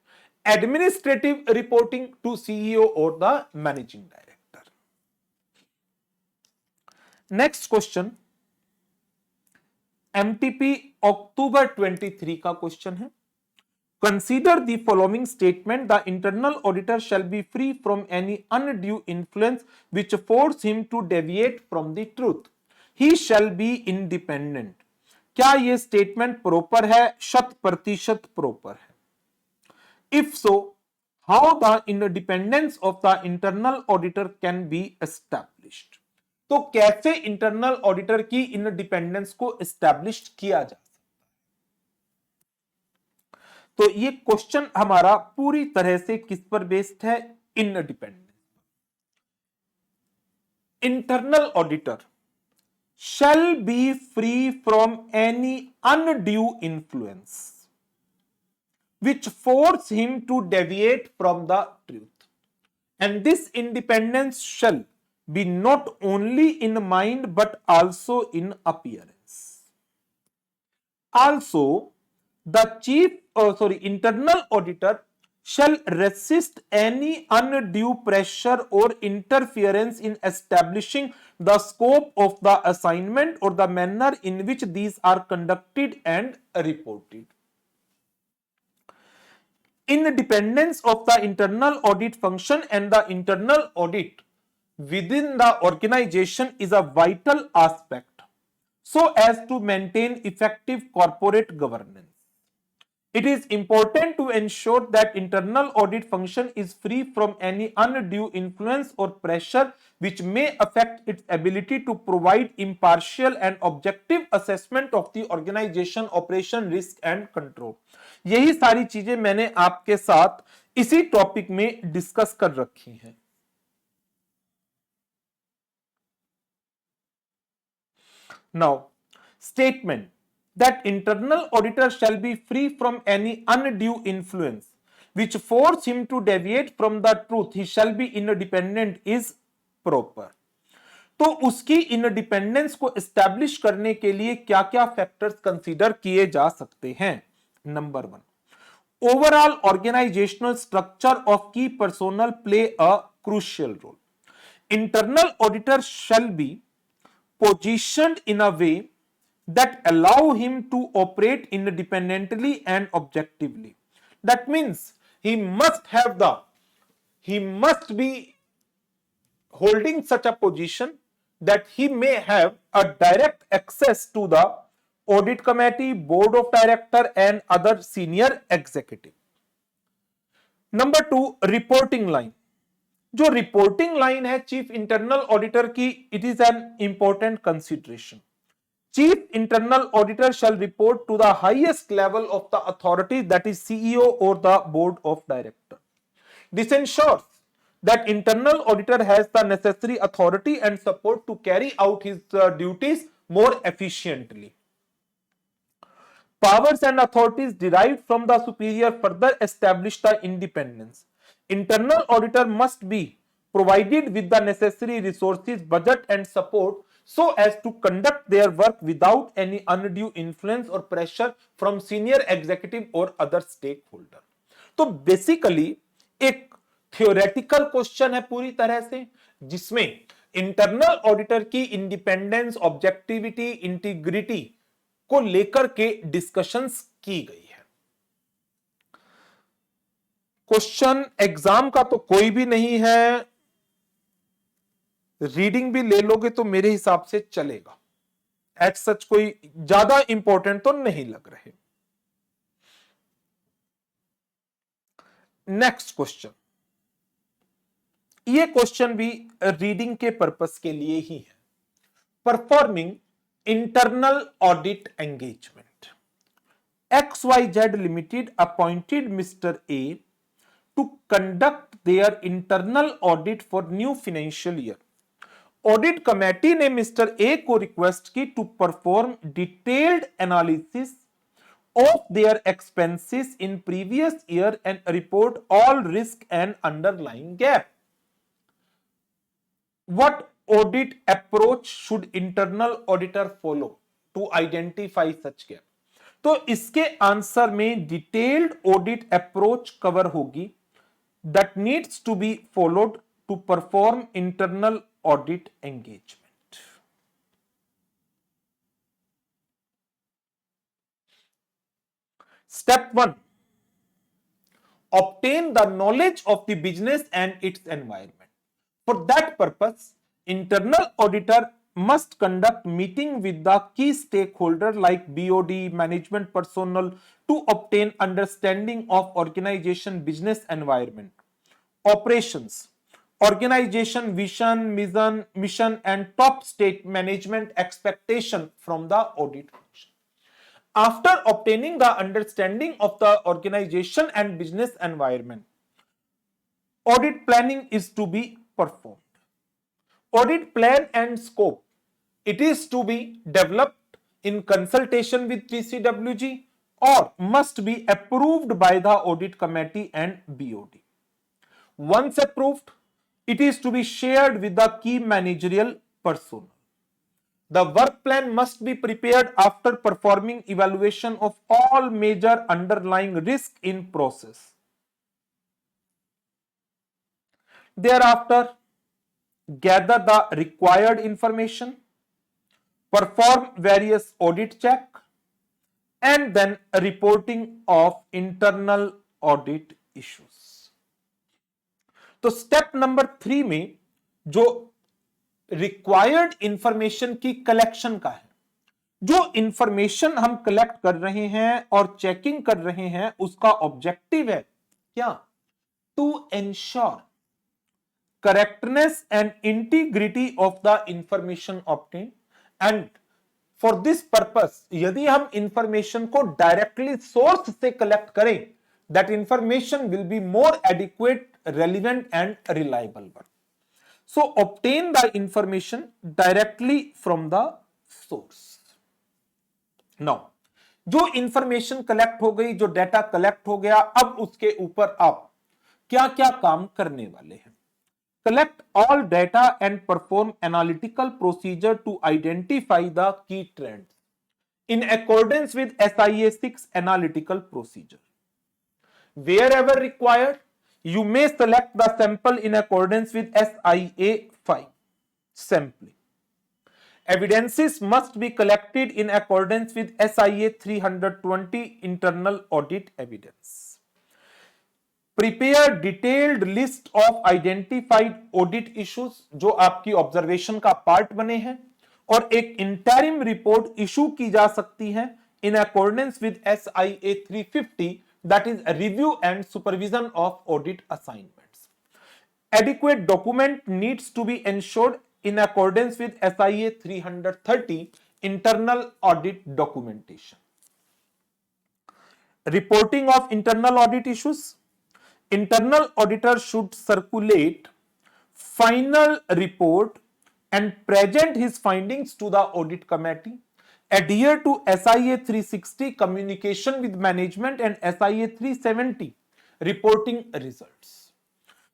एडमिनिस्ट्रेटिव रिपोर्टिंग टू सीईओ और the managing director. Next question MTP October 23 का क्वेश्चन है। Consider the following statement: the internal auditor shall be free from any undue influence which force him to deviate from the truth. He shall be independent. क्या ये statement proper है? 100% proper है। If so, how the independence of the internal auditor can be established? तो कैसे internal auditor की independence को establish किया जा? तो ये क्वेश्चन हमारा पूरी तरह से किस पर बेस्ड है? Independence. Internal auditor shall be free from any undue influence which force him to deviate from the truth, and this independence shall be not only in mind but also in appearance. Also the internal auditor shall resist any undue pressure or interference in establishing the scope of the assignment or the manner in which these are conducted and reported. Independence of the internal audit function and the internal audit within the organization is a vital aspect so as to maintain effective corporate governance. It is important to ensure that internal audit function is free from any undue influence or pressure which may affect its ability to provide impartial and objective assessment of the organization, operation, risk and control. यही सारी चीजें मैंने आपके साथ इसी topic में discuss कर रखी हैं। Now, statement that internal auditor shall be free from any undue influence which force him to deviate from the truth, he shall be independent is proper. तो उसकी इंडिपेंडेंस को एस्टैब्लिश करने के लिए क्या क्या फैक्टर्स कंसीडर किए जा सकते हैं? Number 1, Overall organizational structure of key personnel play a crucial role. Internal auditors shall be positioned in a way that allow him to operate independently and objectively. That means he must be holding such a position that he may have a direct access to the audit committee, board of director and other senior executive. Number 2, reporting line. जो reporting line है chief internal auditor की, it is an important consideration. Chief Internal Auditor shall report to the highest level of the authority, that is CEO or the Board of Directors. This ensures that Internal Auditor has the necessary authority and support to carry out his duties more efficiently. Powers and authorities derived from the superior further establish the independence. Internal Auditor must be provided with the necessary resources, budget and support so as to conduct their work without any undue influence or pressure from senior executive or other stakeholder. तो basically एक theoretical question है पूरी तरह से, जिसमें internal auditor की independence, objectivity, integrity को लेकर के डिस्कशंस की गई है. क्वेश्चन एग्जाम का तो कोई भी नहीं है, रीडिंग भी ले लोगे तो मेरे हिसाब से चलेगा. एट सच कोई ज्यादा इंपॉर्टेंट तो नहीं लग रहे. नेक्स्ट क्वेश्चन, ये क्वेश्चन भी रीडिंग के पर्पस के लिए ही है. Performing internal audit engagement. XYZ Limited appointed Mr. A to conduct their internal audit for new financial year. Audit committee ने मिस्टर ए को रिक्वेस्ट की to perform detailed analysis of their expenses in previous year and report all risk and underlying gap. What audit approach should internal auditor follow to identify such gap? तो इसके answer में detailed audit approach cover होगी that needs to be followed to perform internal audit engagement. Step 1, obtain the knowledge of the business and its environment. For that purpose, internal auditor must conduct meeting with the key stakeholder like BOD, management personnel to obtain understanding of organization business environment, operations, organization vision, mission and top state management expectation from the audit function. After obtaining the understanding of the organization and business environment, audit planning is to be performed. Audit plan and scope, it is to be developed in consultation with TCWG or must be approved by the audit committee and BOD. Once approved, it is to be shared with the key managerial personnel. The work plan must be prepared after performing evaluation of all major underlying risk in process. Thereafter, gather the required information, perform various audit check, and then reporting of internal audit issues. तो step number 3 में जो required information की collection का है, जो information हम collect कर रहे हैं और चेकिंग कर रहे हैं, उसका ऑब्जेक्टिव है क्या? To ensure correctness and integrity of the information obtain. And for this purpose, यदि हम इंफॉर्मेशन को डायरेक्टली सोर्स से कलेक्ट करें, that information will be more adequate, relevant and reliable one. So obtain the information directly from the source. Now, जो information collect हो गई, जो data collect हो गया, अब उसके ऊपर आप क्या क्या काम करने वाले हैं? Collect all data and perform analytical procedure to identify the key trends in accordance with SIA 6 analytical procedure. Wherever required, you may select the sample in accordance with SIA 5. Simply, evidences must be collected in accordance with SIA 320 internal audit evidence. Prepare detailed list of identified audit issues जो आपकी observation का part बने हैं और एक interim report issue की जा सकती है in accordance with SIA 350, that is review and supervision of audit assignments. Adequate document needs to be ensured in accordance with SIA 330 internal audit documentation. Reporting of internal audit issues. Internal auditor should circulate final report and present his findings to the audit committee. Adhere to SIA 360 communication with management and SIA 370 reporting results.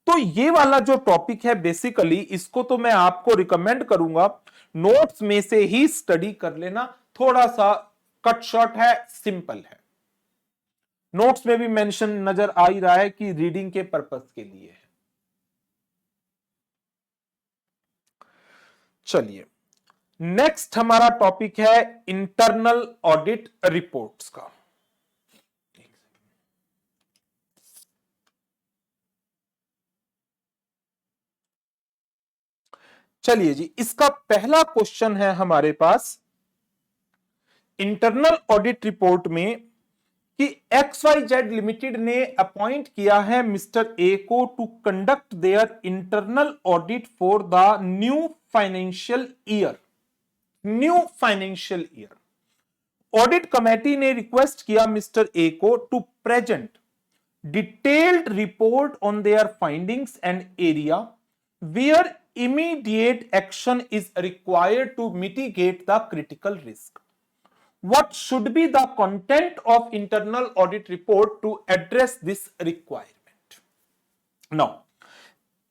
तो ये वाला जो topic है basically इसको तो मैं आपको recommend करूंगा नोट्स में से ही स्टडी कर लेना, थोड़ा सा कट शॉर्ट है, सिंपल है। नोट्स में भी मेंशन नजर आ ही रहा है कि रीडिंग के पर्पस के लिए है। चलिए नेक्स्ट हमारा टॉपिक है इंटरनल ऑडिट रिपोर्ट्स का। चलिए जी, इसका पहला क्वेश्चन है हमारे पास इंटरनल ऑडिट रिपोर्ट में कि XYZ लिमिटेड ने अपॉइंट किया है मिस्टर ए को to conduct their internal audit for the new financial year. New financial year audit committee ने रिक्वेस्ट किया मिस्टर ए को to present detailed report on their findings and area where immediate action is required to mitigate the critical risk. What should be the content of internal audit report to address this requirement? Now,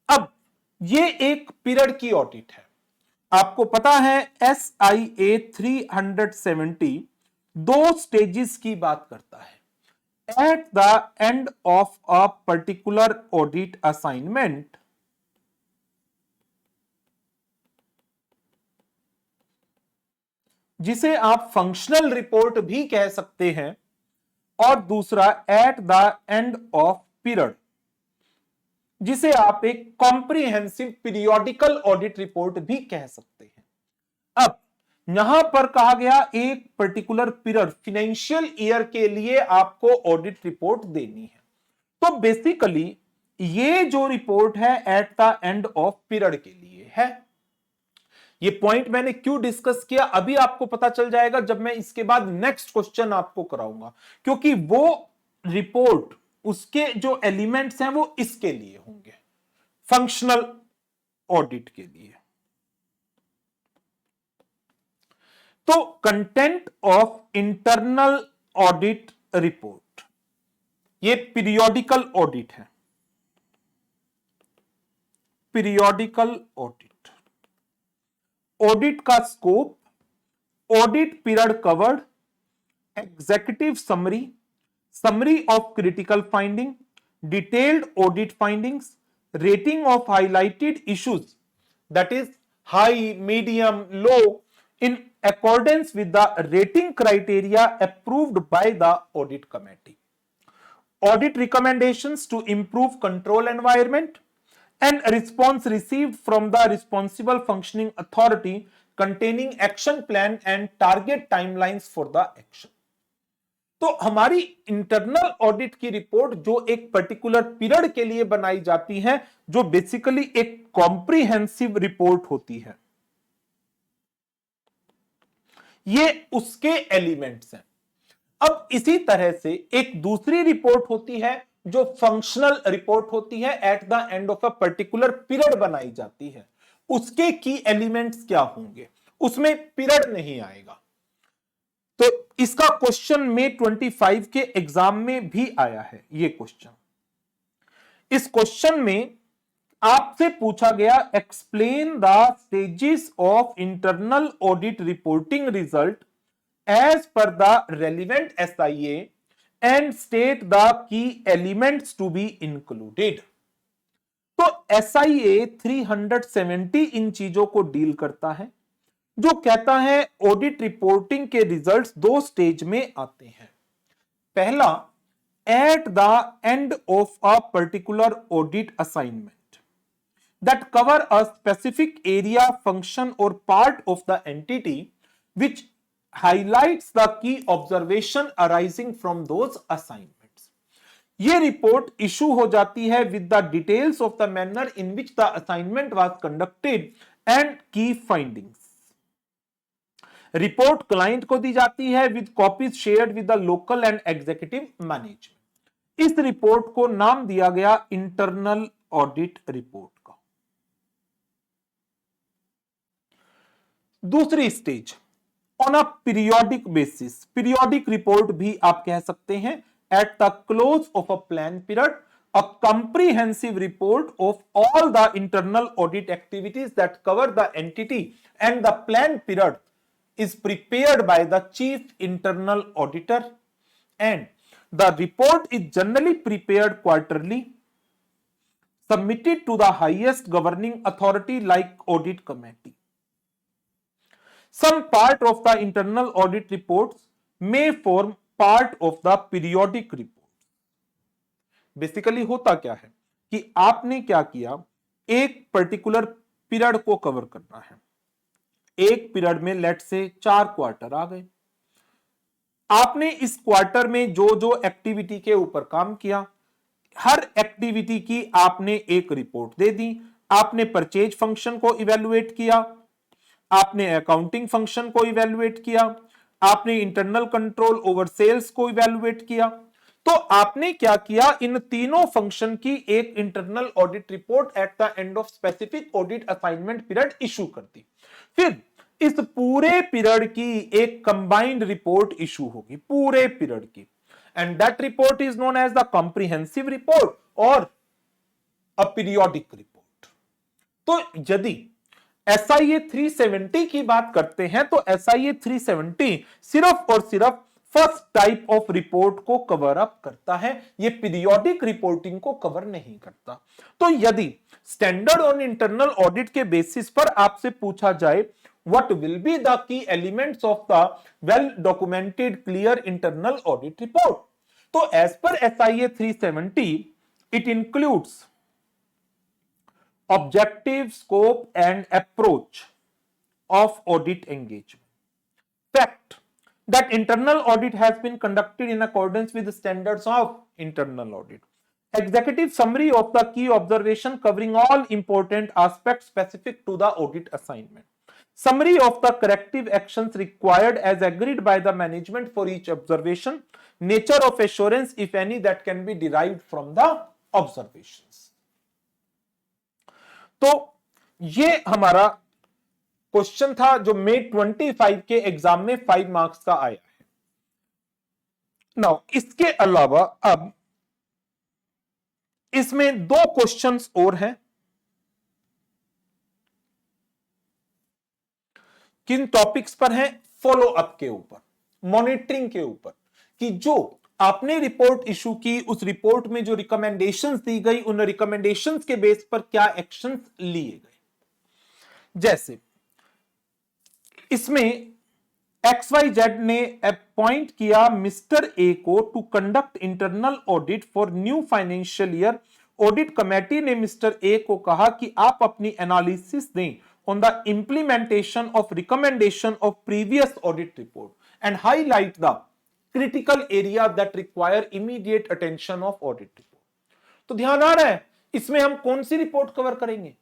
अब ये एक period की audit है। आपको पता है SIA 370 दो stages की बात करता है। Eight the end of a particular audit assignment, जिसे आप फंक्शनल रिपोर्ट भी कह सकते हैं, और दूसरा eight the end of period, जिसे आप एक कॉम्प्रिहेंसिव पीरियोडिकल ऑडिट रिपोर्ट भी कह सकते हैं। अब यहां पर कहा गया एक पर्टिकुलर पीरियड फाइनेंशियल ईयर के लिए आपको ऑडिट रिपोर्ट देनी है। तो बेसिकली ये जो रिपोर्ट है eight the end of period के लिए है। ये पॉइंट मैंने क्यों डिस्कस किया अभी आपको पता चल जाएगा जब मैं इसके बाद नेक्स्ट क्वेश्चन आपको कराऊंगा, क्योंकि वो रिपोर्ट उसके जो एलिमेंट्स हैं वो इसके लिए होंगे, फंक्शनल ऑडिट के लिए। तो content of internal audit report, ये पीरियोडिकल ऑडिट है। पीरियोडिकल ऑडिट, ऑडिट का scope, audit period covered, executive summary, summary of critical finding, detailed audit findings, rating of highlighted issues that is high, medium, low in accordance with the rating criteria approved by the audit committee. Audit recommendations to improve control environment and response received from the responsible functioning authority containing action plan and target timelines for the action. तो हमारी internal audit की report जो एक particular period के लिए बनाई जाती है, जो बेसिकली एक कॉम्प्रिहेंसिव रिपोर्ट होती है, ये उसके एलिमेंट्स हैं। अब इसी तरह से एक दूसरी रिपोर्ट होती है जो फंक्शनल रिपोर्ट होती है, eight the end of a particular period बनाई जाती है। उसके की एलिमेंट्स क्या होंगे, उसमें पीरियड नहीं आएगा। तो इसका क्वेश्चन में 25 के एग्जाम में भी आया है ये क्वेश्चन। इस क्वेश्चन में आपसे पूछा गया explain the stages of internal audit reporting result as per the relevant SIA and state the key elements to be included. तो SIA 370 इन चीजों को डील करता है, जो कहता है ऑडिट रिपोर्टिंग के रिजल्ट्स दो स्टेज में आते हैं। पहला, at the end of a particular audit assignment that cover a specific area, function और part of the entity which highlights the key observation arising from those assignments. ये report issue हो जाती है with the details of the manner in which the assignment was conducted and की findings. Report client को दी जाती है with copies shared with the local and executive management. इस report को नाम दिया गया इंटरनल ऑडिट रिपोर्ट का। दूसरी stage, on a periodic basis, periodic report भी आप कह सकते हैं। At the close of a plan period, a comprehensive report of all the internal audit activities that cover the entity and the plan period is prepared by the chief internal auditor, and the report is generally prepared quarterly, submitted to the highest governing authority like audit committee. Some part of the internal audit reports may form part of the periodic report. Basically होता क्या है कि आपने क्या किया, एक particular period को cover करना है। एक पीरियड में लेट से 4 क्वार्टर आ गए। आपने इस क्वार्टर में जो जो एक्टिविटी के ऊपर काम किया, हर एक्टिविटी की आपने एक रिपोर्ट दे दी। आपने परचेज फंक्शन को इवेलुएट किया, आपने अकाउंटिंग फंक्शन को इवेलुएट किया, आपने इंटरनल कंट्रोल ओवर सेल्स को इवेलुएट किया। तो आपने क्या किया, इन तीनों फंक्शन की एक internal audit report eight the end of specific audit assignment period issue कर दी। फिर इस पूरे पीरियड की एक कंबाइंड रिपोर्ट इशू होगी, पूरे पीरियड की, and that report is known as the comprehensive report or a periodic report. तो यदि SIA 370 की बात करते हैं तो SIA 370 सिर्फ और सिर्फ फर्स्ट टाइप ऑफ रिपोर्ट को कवर अप करता है, ये पीरियोडिक रिपोर्टिंग को कवर नहीं करता। तो यदि स्टैंडर्ड ऑन इंटरनल ऑडिट के बेसिस पर आपसे पूछा जाए what will be the key elements of the well documented clear internal audit report, तो as per SIA 370 it includes objective, scope and approach of audit engagement. Fact that internal audit has been conducted in accordance with the standards of internal audit. Executive summary of the key observation covering all important aspects specific to the audit assignment. Summary of the corrective actions required as agreed by the management for each observation. Nature of assurance, if any, that can be derived from the observations. तो ये हमारा question था जो May 25 के exam में 5 marks का आया है। नाउ इसके अलावा अब इसमें 2 क्वेश्चंस और हैं। किन टॉपिक्स पर हैं? फॉलो अप के ऊपर, मॉनिटरिंग के ऊपर, कि जो आपने रिपोर्ट इशू की उस रिपोर्ट में जो रिकमेंडेशंस दी गई, उन रिकमेंडेशंस के बेस पर क्या एक्शंस लिए गए। जैसे इसमें XYZ ने अपॉइंट किया मिस्टर ए को to conduct internal audit for new financial year. Audit committee ने मिस्टर ए को कहा कि आप अपनी एनालिसिस दें on the implementation of recommendation of previous audit report and highlight the critical area that require immediate attention of audit report. तो ध्यान आ रहा है, इसमें हम कौन सी रिपोर्ट कवर करेंगे?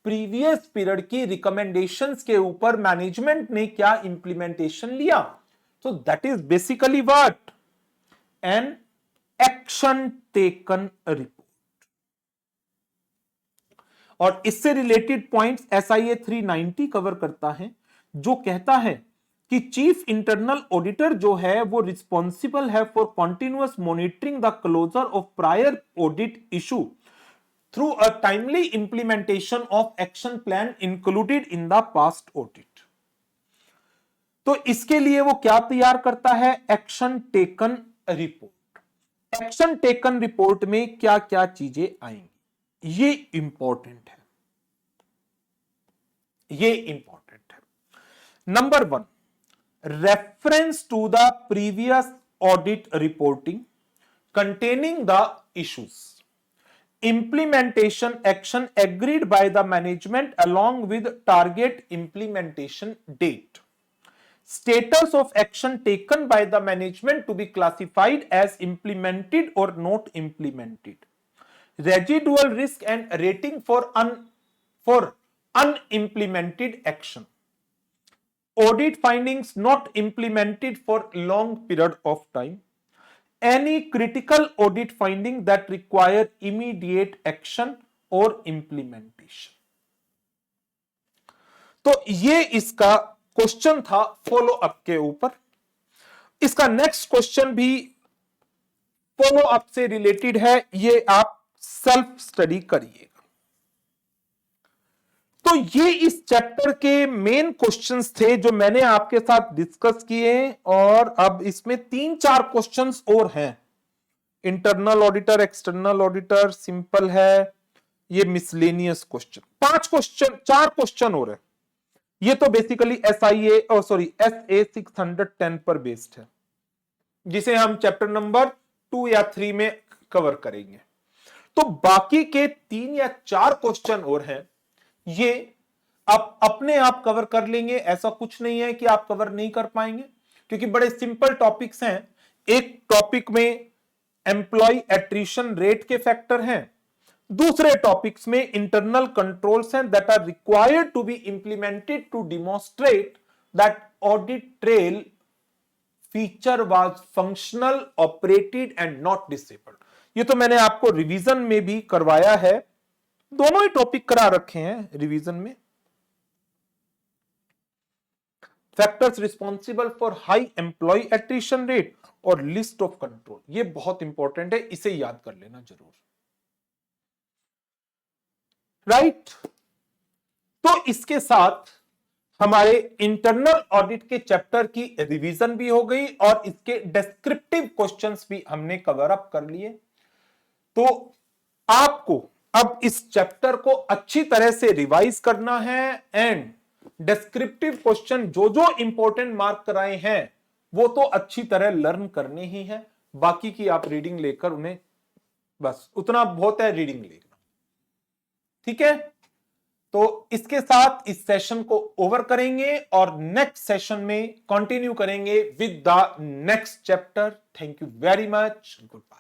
प्रीवियस पीरियड की रिकमेंडेशंस के ऊपर मैनेजमेंट ने क्या इंप्लीमेंटेशन लिया। तो that is basically what? An action taken report. और इससे रिलेटेड पॉइंट्स SIA 390 कवर करता है, जो कहता है कि चीफ इंटरनल ऑडिटर जो है वो रिस्पॉन्सिबल है for continuous monitoring the closure of prior audit issue through a timely implementation of action plan included in the past audit. तो इसके लिए वो क्या तैयार करता है? Action taken report. Action taken report में क्या क्या चीजें आएंगी, ये इंपॉर्टेंट है, ये इंपॉर्टेंट है। Number 1, reference to the previous audit reporting containing the issues, implementation action agreed by the management along with target implementation date, status of action taken by the management to be classified as implemented or not implemented, residual risk and rating for unimplemented action, audit findings not implemented for long period of time, any critical audit finding that require immediate action or implementation। तो ये इसका question था follow up के ऊपर। इसका next question भी follow up से related है, ये आप सेल्फ स्टडी करिएगा। तो ये इस चैप्टर के मेन क्वेश्चंस थे जो मैंने आपके साथ डिस्कस किए, और अब इसमें 3-4 क्वेश्चंस और हैं। Internal auditor, external auditor simple है, ये मिसलेनियस क्वेश्चन 4 क्वेश्चन और है। ये तो बेसिकली SA 610 पर बेस्ड है, जिसे हम चैप्टर नंबर 2 या 3 में कवर करेंगे। तो बाकी के 3 या 4 क्वेश्चन और हैं, ये आप अपने आप कवर कर लेंगे। ऐसा कुछ नहीं है कि आप कवर नहीं कर पाएंगे, क्योंकि बड़े सिंपल टॉपिक्स हैं। एक टॉपिक में एम्प्लॉय एट्रिशन रेट के फैक्टर हैं, दूसरे टॉपिक्स में इंटरनल कंट्रोल्स हैं that are required to be implemented to demonstrate that audit trail feature was functional, operated and not disabled. ये तो मैंने आपको रिवीजन में भी करवाया है, दोनों ही टॉपिक करा रखे हैं रिवीजन में। Factors responsible for high employ attrition rate और लिस्ट ऑफ कंट्रोल, ये बहुत इंपॉर्टेंट है, इसे याद कर लेना जरूर। राइट, तो इसके साथ हमारे इंटरनल ऑडिट के चैप्टर की रिवीजन भी हो गई और इसके डिस्क्रिप्टिव क्वेश्चंस भी हमने कवर अप कर लिए। तो आपको अब इस चैप्टर को अच्छी तरह से रिवाइज करना है एंड डिस्क्रिप्टिव क्वेश्चन जो जो इंपॉर्टेंट मार्क कराए हैं वो तो अच्छी तरह लर्न करने ही है। बाकी की आप रीडिंग लेकर उन्हें, बस उतना बहुत है रीडिंग लेना, ठीक है। तो इसके साथ इस सेशन को ओवर करेंगे और नेक्स्ट सेशन में कंटिन्यू करेंगे with the next chapter. Thank you very much, good bye.